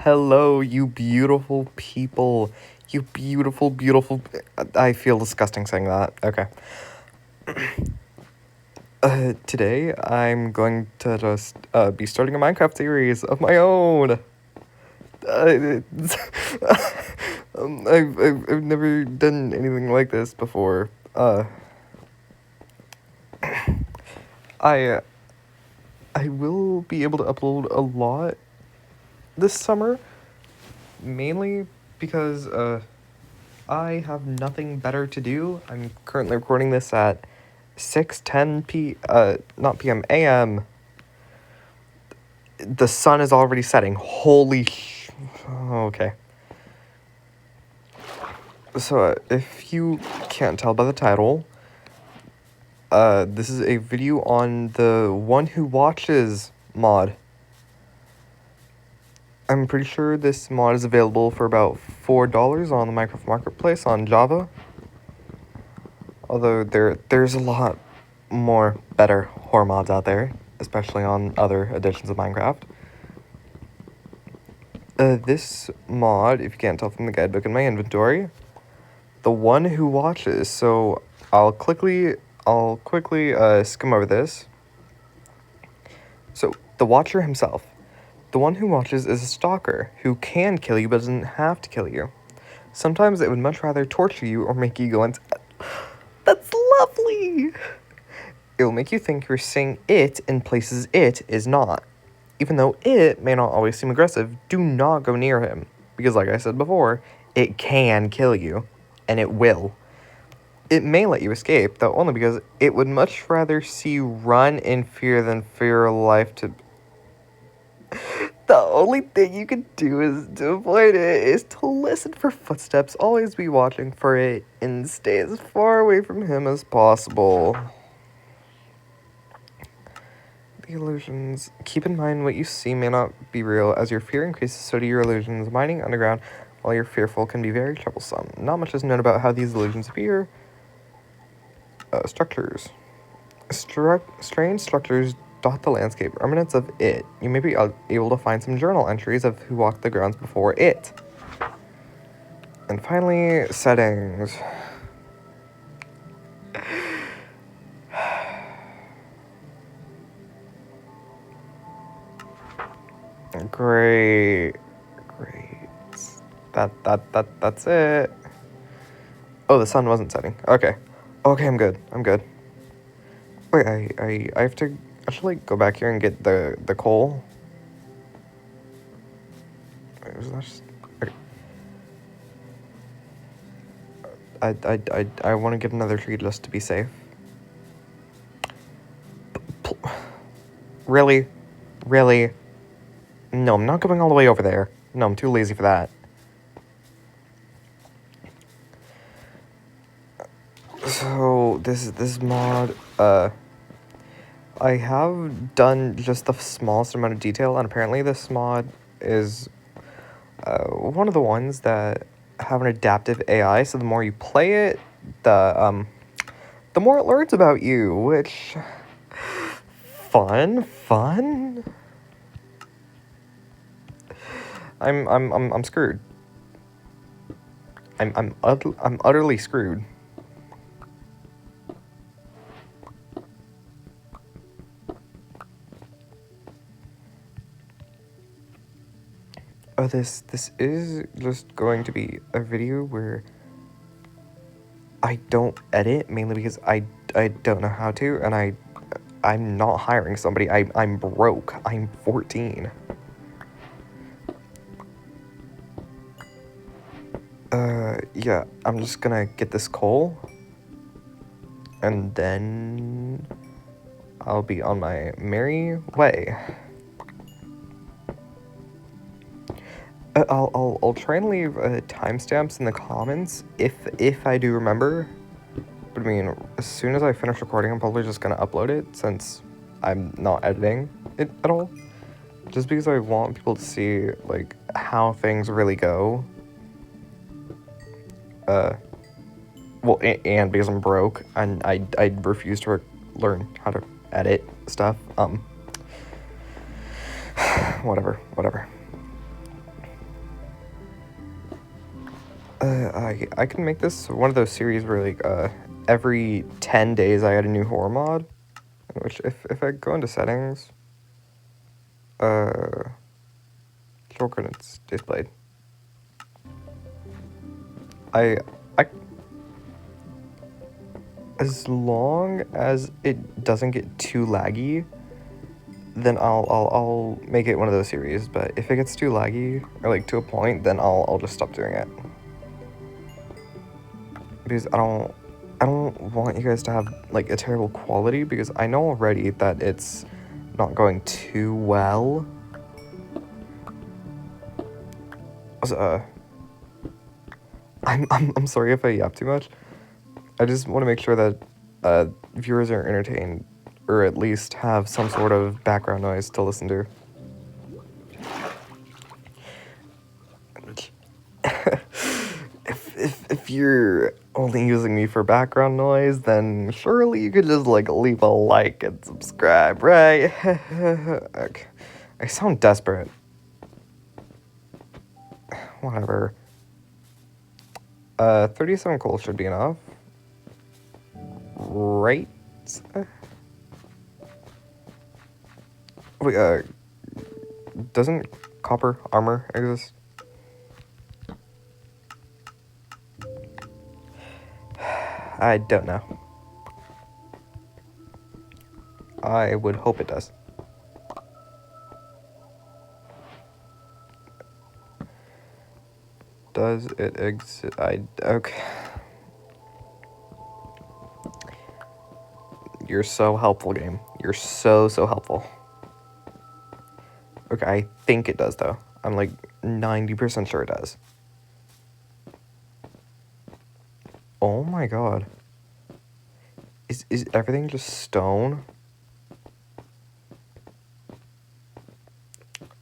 Hello, you beautiful people. You beautiful, beautiful. I feel disgusting saying that. Okay. Today I'm going to just be starting a Minecraft series of my own. I've never done anything like this before. I will be able to upload a lot this summer, mainly because I have nothing better to do. I'm currently recording this at 6:10 not p.m. a.m. The sun is already setting. Okay. So, if you can't tell by the title, this is a video on the One Who Watches mod. I'm pretty sure this mod is available for about $4 on the Minecraft Marketplace on Java. Although there's a lot more better horror mods out there, especially on other editions of Minecraft. This mod, if you can't tell from the guidebook in my inventory, the One Who Watches. So I'll quickly skim over this. So the Watcher himself, the One Who Watches, is a stalker who can kill you but doesn't have to kill you. Sometimes it would much rather torture you or make you go into. That's lovely! It will make you think you're seeing it in places it is not. Even though it may not always seem aggressive, do not go near him. Because like I said before, it can kill you. And it will. It may let you escape, though only because it would much rather see you run in fear than fear your life to... The only thing you can do is to avoid it is to listen for footsteps, always be watching for it, and stay as far away from him as possible. The illusions. Keep in mind what you see may not be real. As your fear increases, so do your illusions. Mining underground while you're fearful can be very troublesome. Not much is known about how these illusions appear. Structures. Strange structures dot the landscape, remnants of it. You may be able to find some journal entries of who walked the grounds before it. And finally, settings. Great. That's it. Oh, the sun wasn't setting. Okay, I'm good. Wait, I have to actually go back here and get the coal. Wait, was that just... Okay. I want to get another tree just to be safe. Really? No, I'm not going all the way over there. No, I'm too lazy for that. So, this mod, I have done just the smallest amount of detail, and apparently this mod is, one of the ones that have an adaptive AI, so the more you play it, the more it learns about you, which... Fun? I'm screwed. I'm utterly screwed. Oh, this is just going to be a video where I don't edit, mainly because I don't know how to, and I'm not hiring somebody. I'm broke. I'm 14. Yeah, I'm just gonna get this coal, and then I'll be on my merry way. I'll try and leave timestamps in the comments if I do remember. But I mean, as soon as I finish recording, I'm probably just gonna upload it since I'm not editing it at all. Just because I want people to see like how things really go. Well, and because I'm broke and I refuse to learn how to edit stuff. Whatever. I can make this one of those series where like every 10 days I add a new horror mod. In which if I go into settings, control coordinates displayed. I as long as it doesn't get too laggy, then I'll make it one of those series. But if it gets too laggy or like to a point, then I'll just stop doing it. Because I don't want you guys to have like a terrible quality, because I know already that it's not going too well. So, I'm sorry if I yap too much. I just want to make sure that viewers are entertained, or at least have some sort of background noise to listen to. If you're only using me for background noise, then surely you could just like leave a like and subscribe, right? Okay. I sound desperate. Whatever. 37 coal should be enough. Right? Wait, doesn't copper armor exist? I don't know. I would hope it does. Does it exist? Okay. You're so helpful, game. You're so helpful. Okay, I think it does, though. I'm like 90% sure it does. Oh my god. Is everything just stone?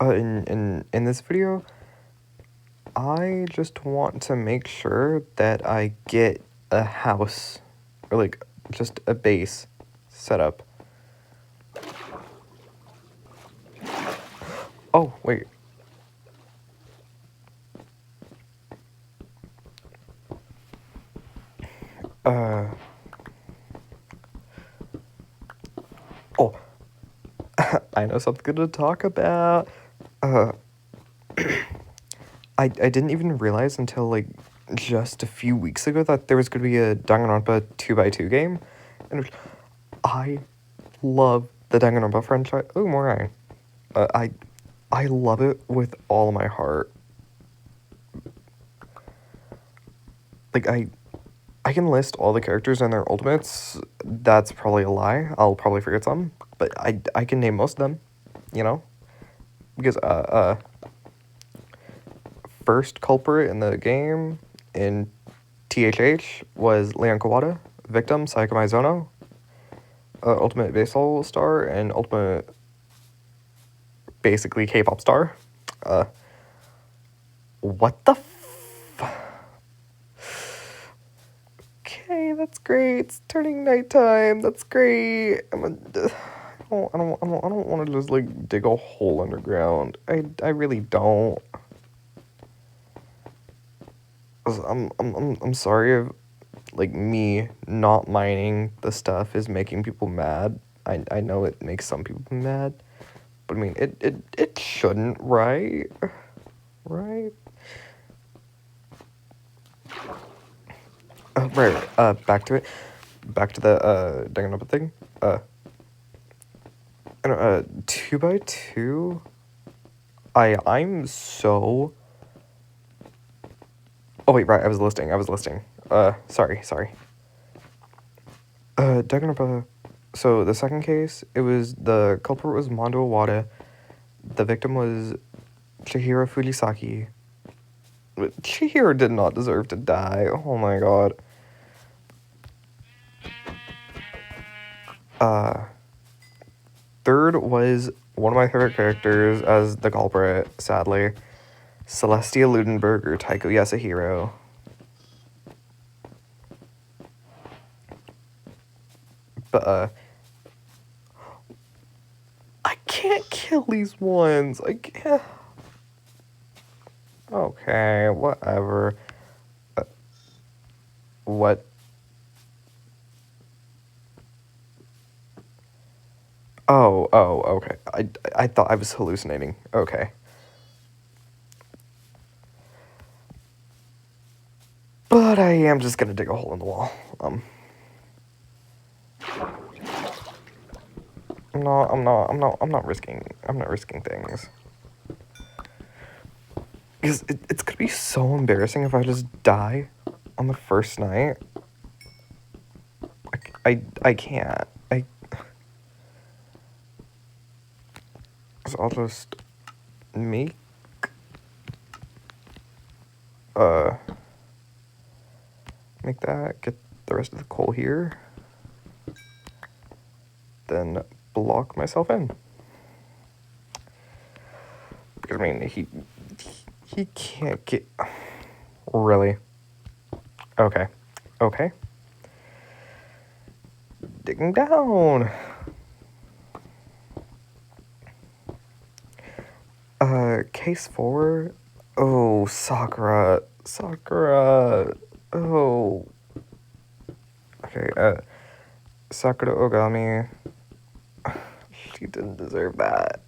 In this video, I just want to make sure that I get a house, or like just a base set up. Oh, wait. Oh, I know something to talk about. I didn't even realize until like just a few weeks ago that there was going to be a Danganronpa 2x2 game, and I love the Danganronpa franchise. Oh, more iron. I love it with all my heart. Like I can list all the characters and their ultimates. That's probably a lie. I'll probably forget some, but I can name most of them, you know? Because first culprit in the game in THH was Leon Kawada, victim Sayaka Maizono, ultimate baseball star, and ultimate basically K-pop star. What the Okay, that's great. It's turning nighttime. That's great. I don't want to just like dig a hole underground. I really don't. I'm sorry if like me not mining the stuff is making people mad. I know it makes some people mad, but I mean it shouldn't, right? Right? Right. Back to it. Back to the Danganronpa thing. I don't 2x2. I'm so. Oh wait, right. I was listing. Sorry. Danganronpa. So the second case, it was the culprit was Mondo Iwata. The victim was Chihiro Fujisaki. Chihiro did not deserve to die. Oh my god. Third was one of my favorite characters as the culprit, sadly. Celestia Ludenberg or Taiko Yasuhiro. But, I can't kill these ones. I can't. Okay, whatever. What? Oh, okay. I thought I was hallucinating. Okay. But I am just gonna dig a hole in the wall. I'm not risking things. Because it's gonna be so embarrassing if I just die on the first night. I can't. So I'll just make that, get the rest of the coal here, then block myself in. Because I mean he can't get really. Okay. Digging down. Case 4. Oh, Sakura. Oh. Okay, Sakura Ogami. She didn't deserve that.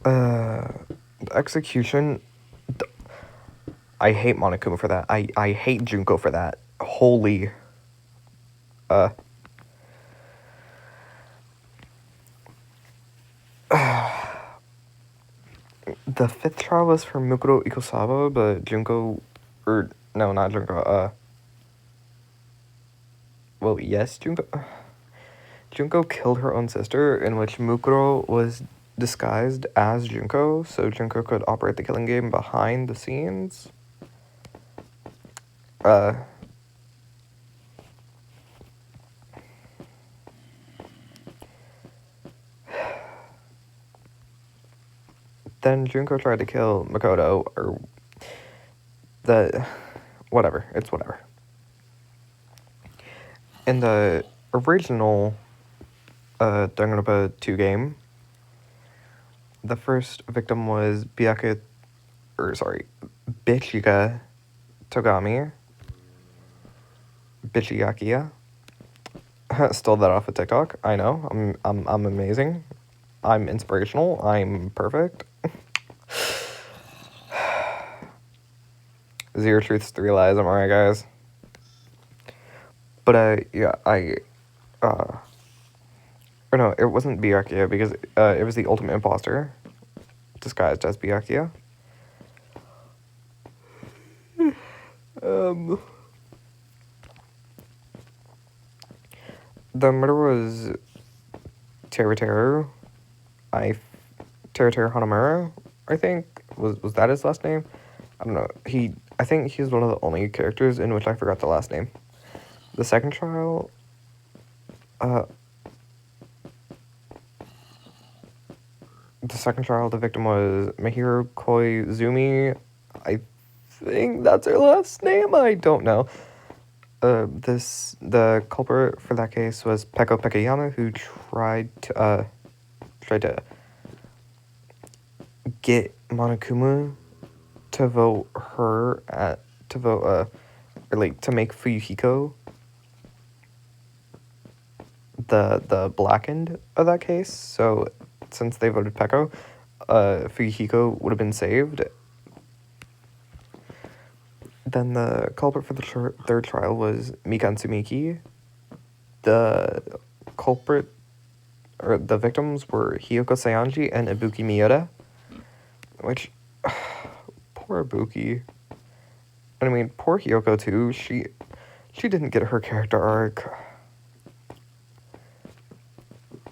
The execution. I hate Monokuma for that. I hate Junko for that. Holy. The 5th trial was for Mukuro Ikosawa, but Junko, or no, not Junko. Well, yes, Junko killed her own sister, in which Mukuro was disguised as Junko, so Junko could operate the killing game behind the scenes. Then Junko tried to kill Makoto, or whatever. It's whatever. In the original Danganronpa 2 game, the first victim was Bichika Togami. Bichiyakia. Stole that off of TikTok. I know. I'm amazing. I'm inspirational. I'm perfect. 0 truths, 3 lies. I'm alright, guys. But or no, it wasn't Byakuya because it was the ultimate imposter disguised as Byakuya. The murder was Teru Hanamura, I think. Was that his last name? I don't know. I think he's one of the only characters in which I forgot the last name. The second trial, the victim was Mahiro Koizumi. I think that's her last name. I don't know. The culprit for that case was Peko Pekayama, who tried to get Monokuma to vote to make Fuyuhiko the black end of that case. So since they voted Peko, Fuyuhiko would have been saved. Then the culprit for the third trial was Mikan Tsumiki. The culprit, or the victims, were Hiyoko Sayanji and Ibuki Miyoda. Which, poor Ibuki. And I mean, poor Hiyoko too. She didn't get her character arc.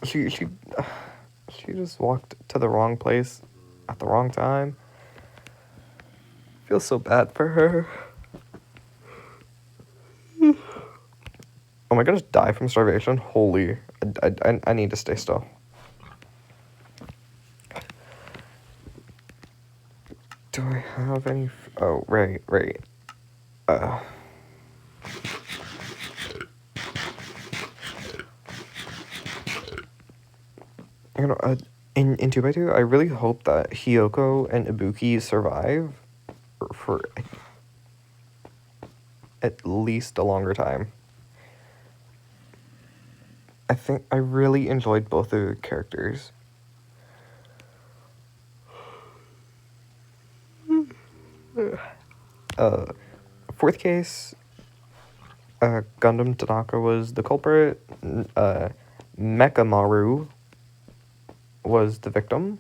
She just walked to the wrong place at the wrong time. Feel so bad for her. Oh my gosh, die from starvation? Holy. I need to stay still. Do I have any... Oh, right. You know, in 2x2, I really hope that Hiyoko and Ibuki survive for at least a longer time. I think I really enjoyed both of the characters. Fourth case, Gundam Tanaka was the culprit. Mechamaru was the victim.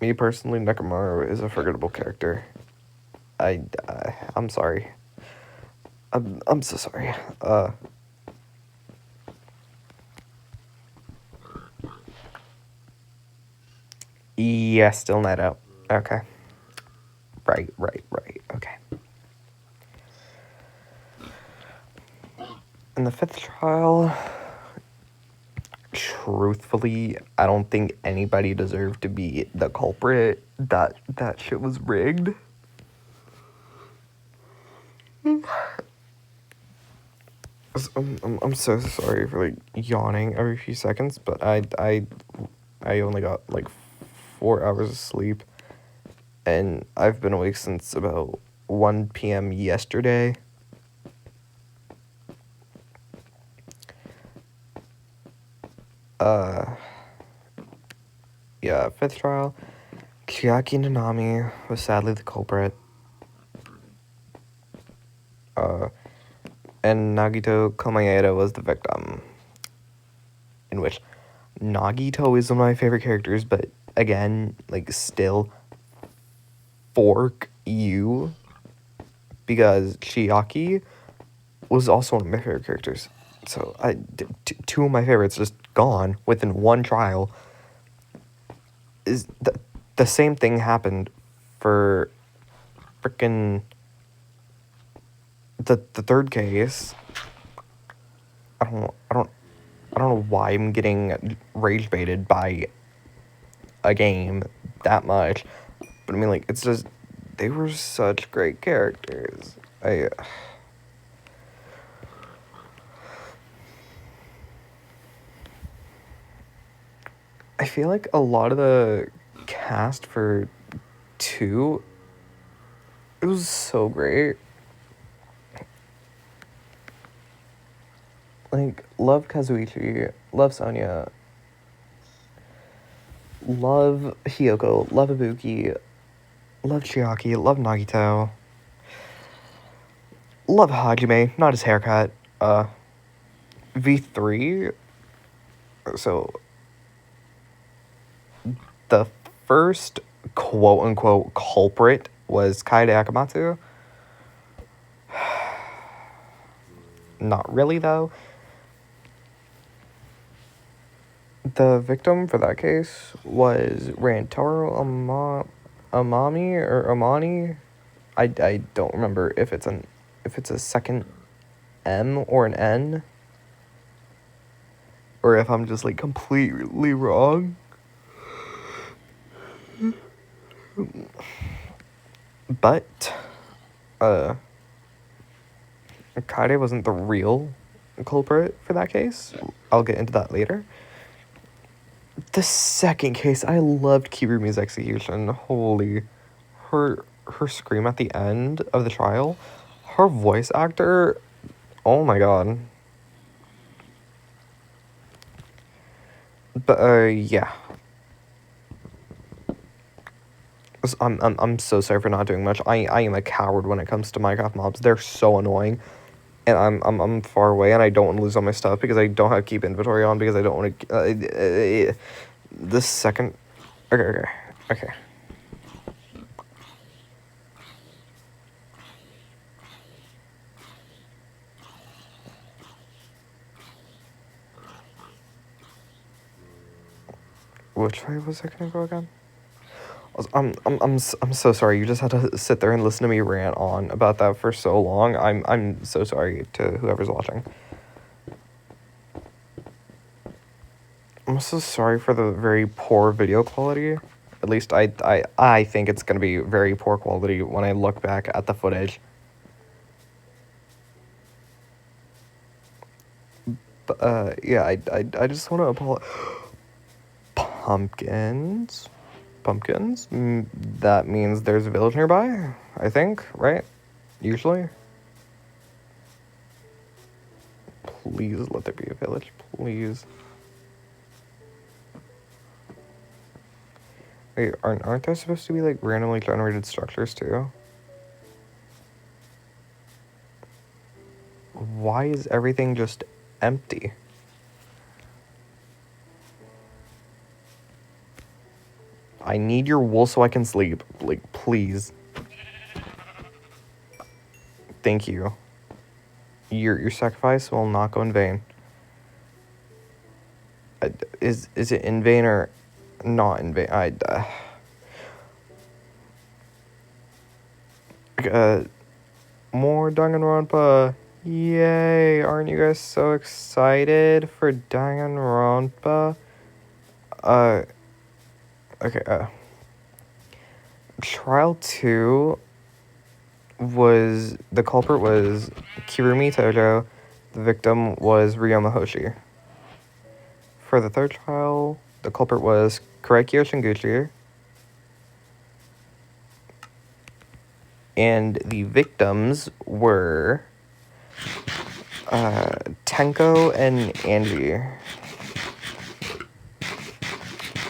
Me personally, Mechamaru is a forgettable character. I'm sorry. I'm so sorry. Yeah, still not out. Okay. Right. Okay. In the fifth trial, truthfully, I don't think anybody deserved to be the culprit. That shit was rigged. I'm so sorry for like yawning every few seconds, but I only got like 4 hours of sleep, and I've been awake since about 1 p.m. yesterday. Yeah, fifth trial. Chiaki Nanami was sadly the culprit. And Nagito Komayeda was the victim. In which Nagito is one of my favorite characters, but again, like, still, fork you, because Chiaki was also one of my favorite characters. So, two of my favorites just gone within one trial. Is the same thing happened for frickin' the third case. I don't know why I'm getting rage baited by a game that much, but I mean, like, it's just, they were such great characters. I feel like a lot of the cast for 2, it was so great. Like, love Kazuichi, love Sonya, love Hiyoko, love Ibuki, love Chiaki, love Nagito, love Hajime, not his haircut. V3, so the first quote-unquote culprit was Kaede Akamatsu. Not really, though. The victim for that case was Rantaro Amami or Amani. I don't remember if it's a second M or an N, or if I'm just like completely wrong. But Kaede wasn't the real culprit for that case. I'll get into that later. The second case, I loved Kirumi's execution. Holy, her scream at the end of the trial, her voice actor, oh my god. But yeah. I'm so sorry for not doing much. I am a coward when it comes to Minecraft mobs. They're so annoying, and I'm far away, and I don't want to lose all my stuff because I don't have keep inventory on because I don't want to. The second, okay. Which way was I gonna go again? I'm so sorry. You just had to sit there and listen to me rant on about that for so long. I'm so sorry to whoever's watching. I'm so sorry for the very poor video quality. At least I think it's gonna be very poor quality when I look back at the footage. Yeah, I just want to apologize. Pumpkins? Pumpkins? That means there's a village nearby, I think, right? Usually? Please let there be a village, please. Wait, aren't there supposed to be, like, randomly generated structures, too? Why is everything just empty? I need your wool so I can sleep. Like, please. Thank you. Your sacrifice will not go in vain. Is it in vain or not in vain? More Danganronpa. Yay! Aren't you guys so excited for Danganronpa? Okay, Trial 2 was... The culprit was Kirumi Tojo. The victim was Ryoma Hoshi. For the third trial, the culprit was Korekiyo Shinguchi. And the victims were Tenko and Angie.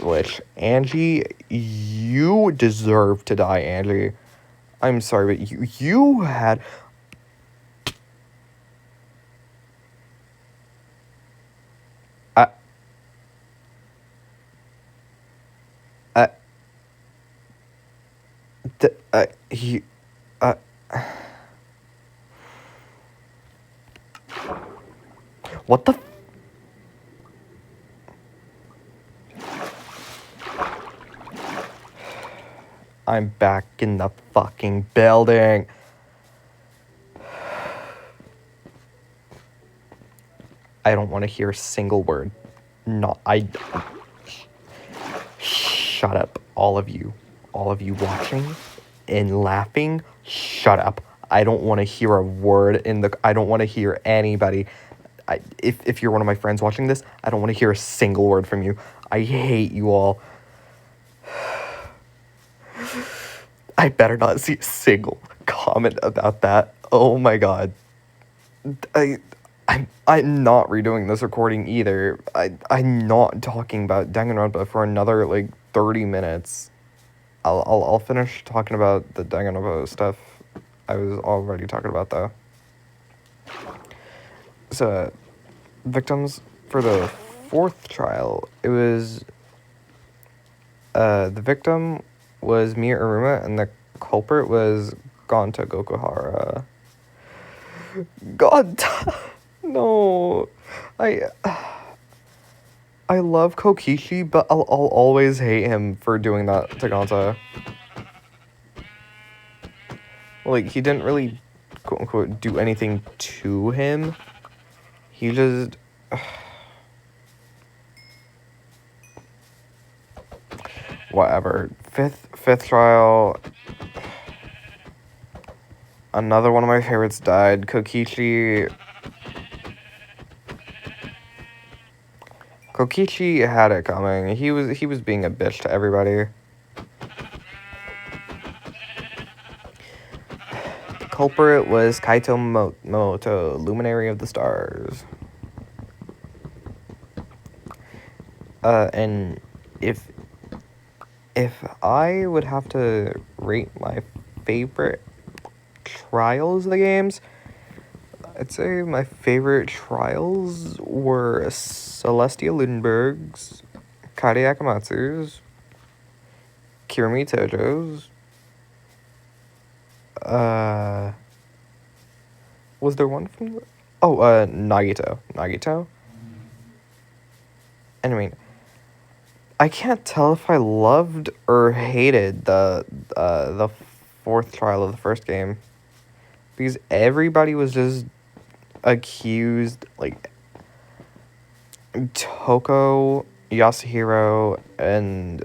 Which, Angie, you deserve to die, Angie. I'm sorry, but you had... What the... I'm back in the fucking building. I don't want to hear a single word. Shut up, all of you watching and laughing. Shut up. I don't want to hear a word I don't want to hear anybody. If you're one of my friends watching this, I don't want to hear a single word from you. I hate you all. I better not see a single comment about that. Oh my god. I'm not redoing this recording either. I'm not talking about Danganronpa for another, like, 30 minutes. I'll finish talking about the Danganronpa stuff I was already talking about, though. So, victims for the fourth trial, it was... the victim was Miya Uruma, and the culprit was Gonta Gokuhara. God... No, I love Kokishi, but I'll always hate him for doing that to Gonta. Like, he didn't really, quote unquote, do anything to him. He just... Whatever. Fifth trial. Another one of my favorites died. Kokichi had it coming. He was being a bitch to everybody. The culprit was Kaito Moto, Luminary of the Stars. And if I would have to rate my favorite trials of the games, I'd say my favorite trials were Celestia Ludenberg's, Kade Akamatsu's, Kirumi Tojo's, was there one from... Nagito. And I mean, I can't tell if I loved or hated the fourth trial of the first game, because everybody was just accused, like, Toko, Yasuhiro, and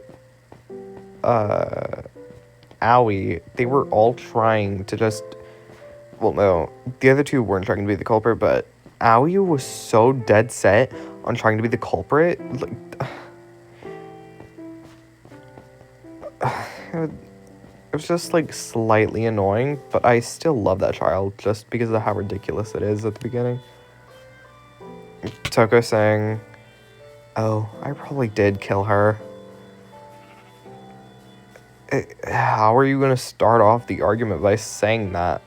Aoi, they were all trying to just... Well, no, the other two weren't trying to be the culprit, but Aoi was so dead set on trying to be the culprit. Like, it was just like slightly annoying, but I still love that child just because of how ridiculous it is at the beginning. Toko saying, "Oh, I probably did kill her." How are you gonna start off the argument by saying that?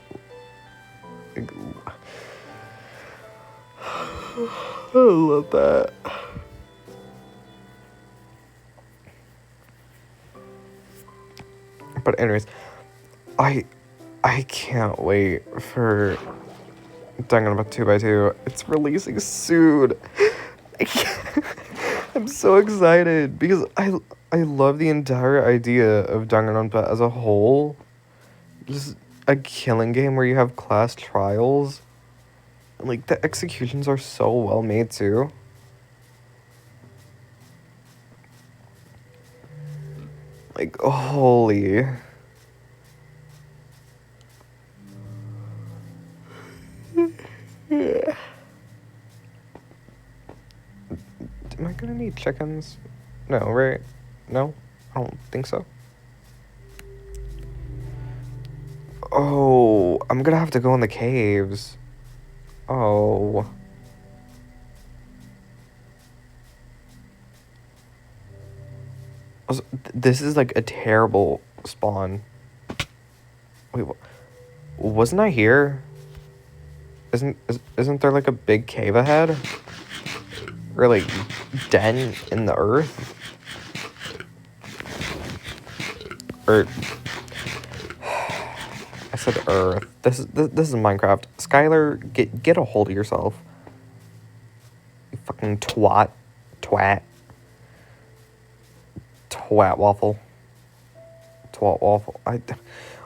I love that. But anyways, I can't wait for Danganronpa 2x2. It's releasing soon. I'm so excited because I love the entire idea of Danganronpa as a whole. Just a killing game where you have class trials. Like, the executions are so well made too. Like, holy. Am I gonna need chickens? No, right? No? I don't think so. Oh, I'm gonna have to go in the caves. Oh. Also, this is like a terrible spawn. Wait, wasn't I here? Isn't there like a big cave ahead? Or like den in the earth? Or I said earth. This is Minecraft. Skylar, get a hold of yourself. You fucking twat. Twat waffle. Twat waffle.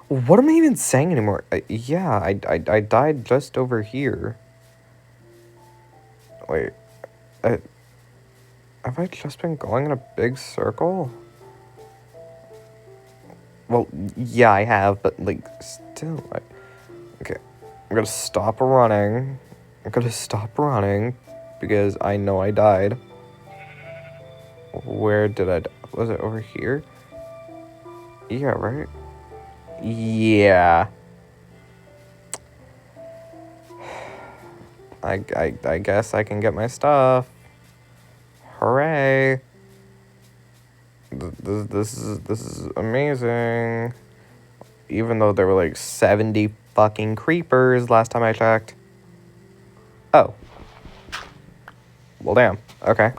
What am I even saying anymore? Yeah, I died just over here. Wait. Have I just been going in a big circle? Well, yeah, I have, but, like, still, okay. I'm gonna stop running. Because I know I died. Where did I die? Was it over here? Yeah, right? Yeah. I guess I can get my stuff. Hooray. This is amazing. Even though there were like 70 fucking creepers last time I checked. Oh. Well, damn. Okay.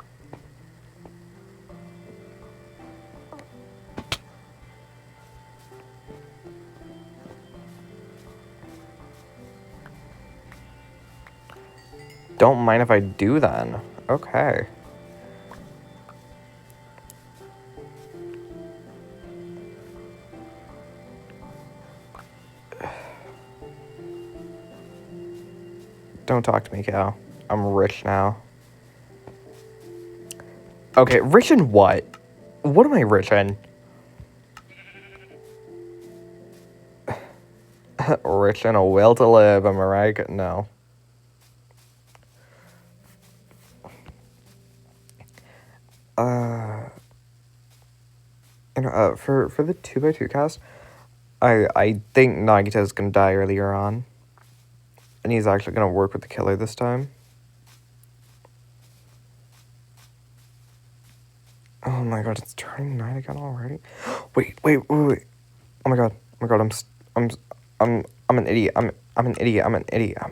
Don't mind if I do then. Okay. Don't talk to me, Cal. I'm rich now. Okay, rich in what? What am I rich in? Rich in a will to live, am I right? No. For the 2x2 cast, I think Nagita's gonna die earlier on. And he's actually gonna work with the killer this time. Oh my god, it's turning night again already. Wait. Oh my god. I'm an idiot. I'm an idiot.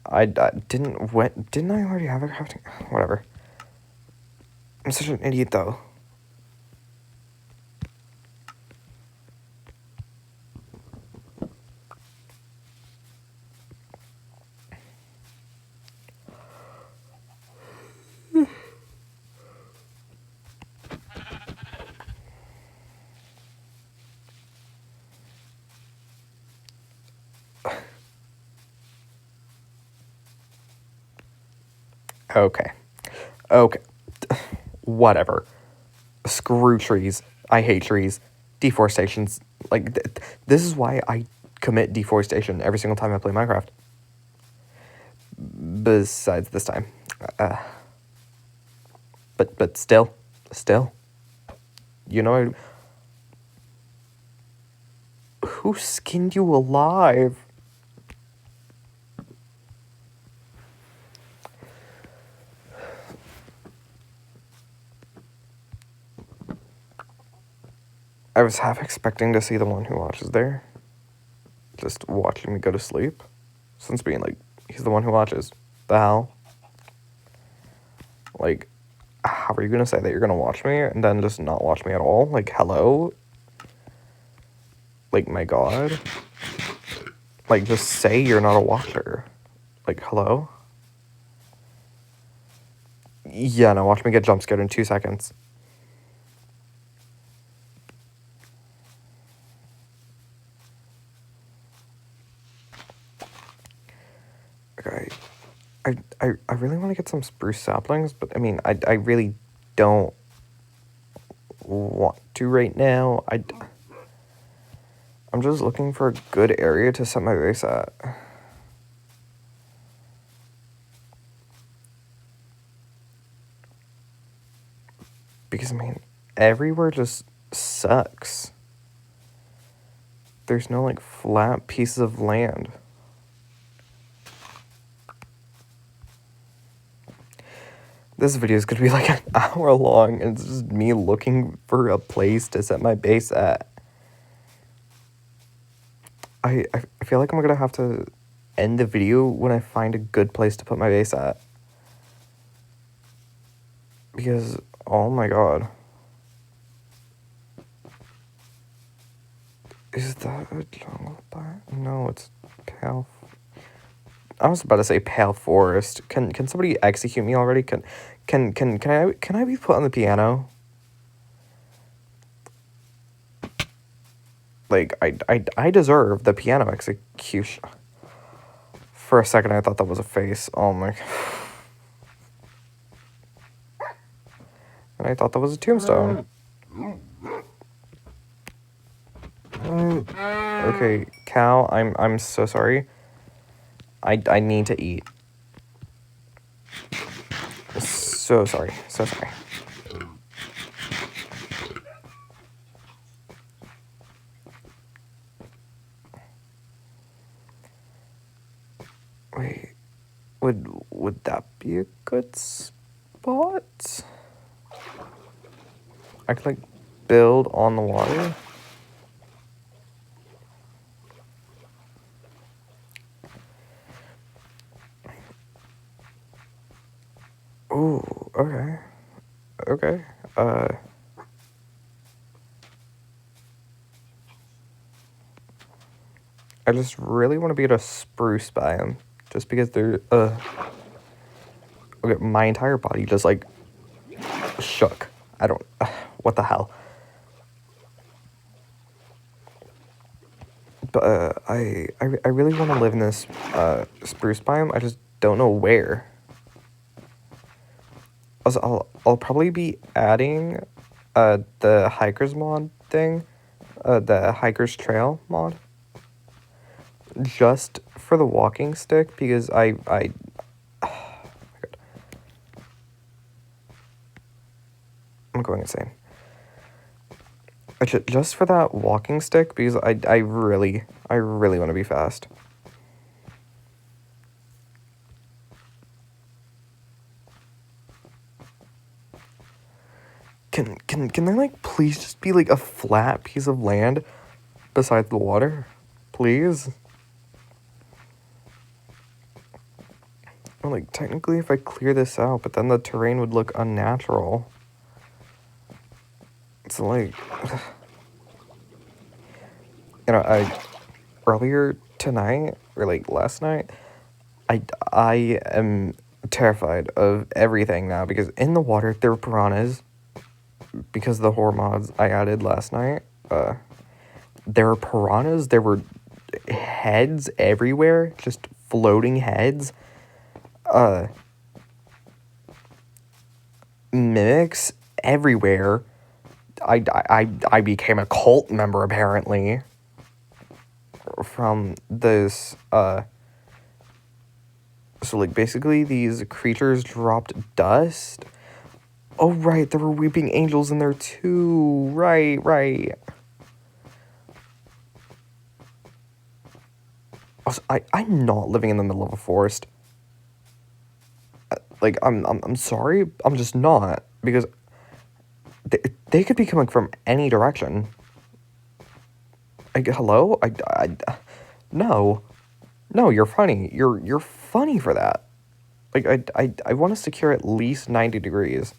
I didn't I already have a crafting? Whatever. I'm such an idiot though. Okay. Whatever. Screw trees. I hate trees. Deforestation's like this is why I commit deforestation every single time I play Minecraft. besides this time. But still, you know, who skinned you alive? I was half expecting to see the one who watches there, just watching me go to sleep, since being like, he's the one who watches. The hell? Like, how are you gonna say that you're gonna watch me and then just not watch me at all? Like, hello? Like, my god? Like, just say you're not a watcher. Like, hello? Yeah, no, watch me get jump scared in 2 seconds. Okay. I really want to get some spruce saplings, but I mean, I really don't want to right now. I'm just looking for a good area to set my base at. Because, I mean, everywhere just sucks. There's no, like, flat pieces of land. This video is gonna be like an hour long, and it's just me looking for a place to set my base at. I feel like I'm gonna have to end the video when I find a good place to put my base at. Because, oh my god. Is that a jungle biome? No, it's pale. I was about to say pale forest. Can somebody execute me already? Can I be put on the piano? Like, I deserve the piano execution. For a second, I thought that was a face. Oh my. And I thought that was a tombstone. Okay, cow, I'm so sorry. I need to eat. So sorry. So sorry. Wait. Would that be a good spot? I could, like, build on the water. Ooh, okay. Okay. I just really want to be at a spruce biome. Just because they're, okay, my entire body just, like, shook. I don't, what the hell? But, I really want to live in this, spruce biome. I just don't know where. Also, I'll probably be adding, the hikers mod thing, the hikers trail mod, just for the walking stick, because oh my god, I'm going insane. Just for that walking stick, because I really want to be fast. Can there, like, please just be, like, a flat piece of land beside the water? Please? Well, like, technically if I clear this out, but then the terrain would look unnatural. It's like, you know, earlier tonight, or, like, last night, I am terrified of everything now, because in the water there were piranhas. Because of the horror mods I added last night, there were piranhas, there were heads everywhere, just floating heads, mimics everywhere. I became a cult member, apparently, from this, So, like, basically these creatures dropped dust. Oh, right, there were weeping angels in there, too. Right, right. Also, I'm not living in the middle of a forest. Like, I'm sorry, I'm just not. Because they could be coming from any direction. Like, hello? No. No, you're funny. You're funny for that. Like, I want to secure at least 90 degrees.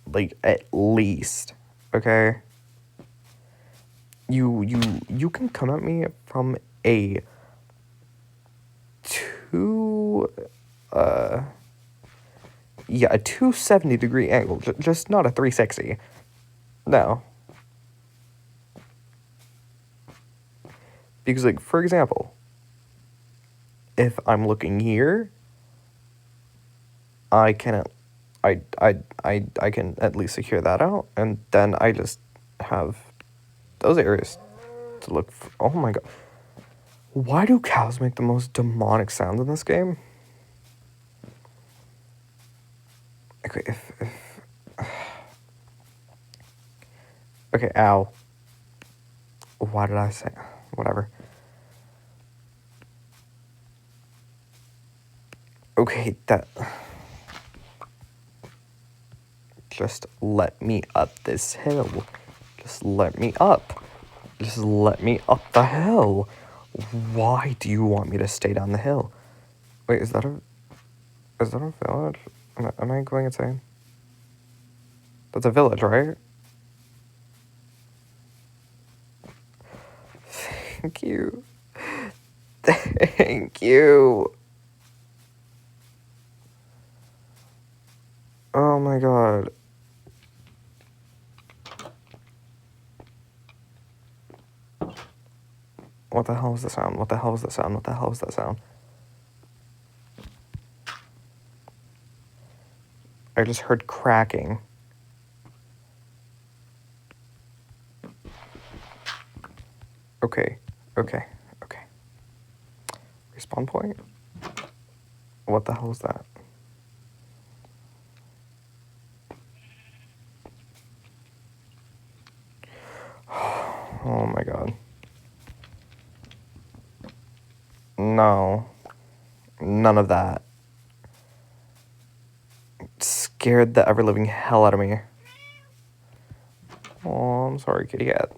Like, at least. Okay? You can come at me from a two yeah, a 270-degree angle, just not a 360. No. Because, like, for example, if I'm looking here, I can I can at least secure that out, and then I just have those areas to look for. Oh my god. Why do cows make the most demonic sounds in this game? Okay, if okay, ow. Why did I say whatever? Okay, that just let me up this hill. Just let me up. Just let me up the hill. Why do you want me to stay down the hill? Wait, is that a village? Am I going insane? That's a village, right? Thank you. Thank you. Oh my god. What the hell is the sound? What the hell is the sound? What the hell is that sound? I just heard cracking. Okay, okay, okay. Respawn point? What the hell is that? Oh my god. No. None of that. Scared the ever-living hell out of me. Oh, I'm sorry, kitty cat.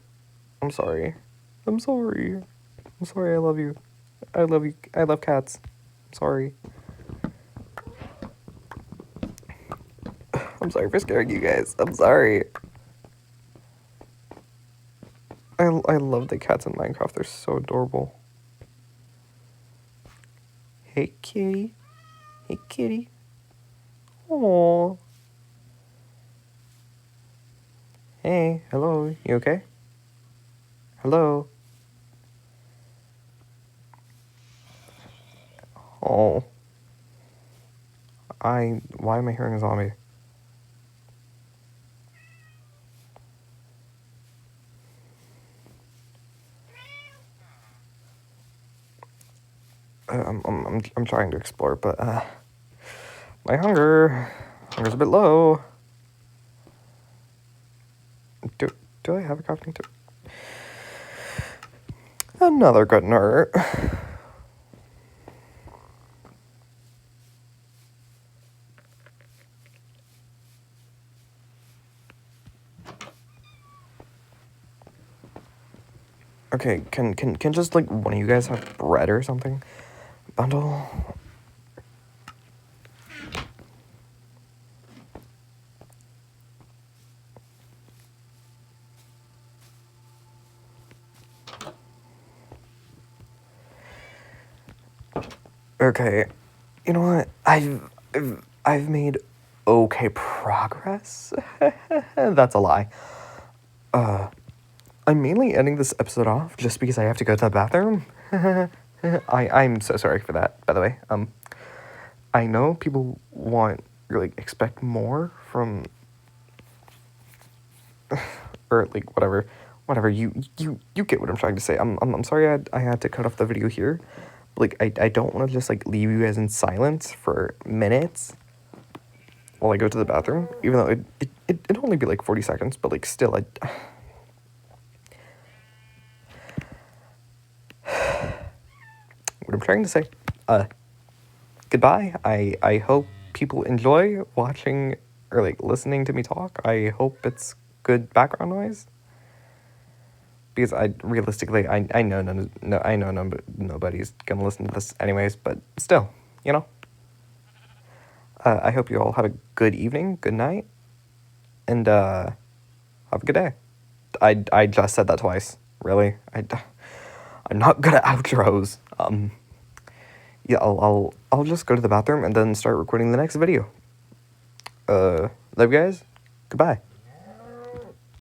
I'm sorry. I'm sorry. I'm sorry, I love you. I love you. I love cats. I'm sorry. I'm sorry for scaring you guys. I'm sorry. I love the cats in Minecraft. They're so adorable. Hey, kitty. Hey, kitty. Aww. Hey, hello. You okay? Hello. Oh. Why am I hearing a zombie? I'm trying to explore, but my hunger's a bit low. Do I have a crafting table? Another good nerd. Okay, can just like one of you guys have bread or something? Bundle. Okay, you know what? I've made okay progress. That's a lie. I'm mainly ending this episode off just because I have to go to the bathroom. I'm so sorry for that, by the way. I know people want or like expect more from or like whatever you get what I'm trying to say. I'm sorry I had to cut off the video here, Like, I don't want to just, like, leave you guys in silence for minutes while I go to the bathroom, even though it'd only be, like, 40 seconds, but, like, still, what I'm trying to say, goodbye. I hope people enjoy watching or, like, listening to me talk. I hope it's good background noise. Because realistically, I know nobody's gonna listen to this anyways, but still, you know. I hope you all have a good evening, good night, and have a good day. I just said that twice. Really, I'm not good at outros. Yeah, I'll just go to the bathroom and then start recording the next video. Love you guys. Goodbye.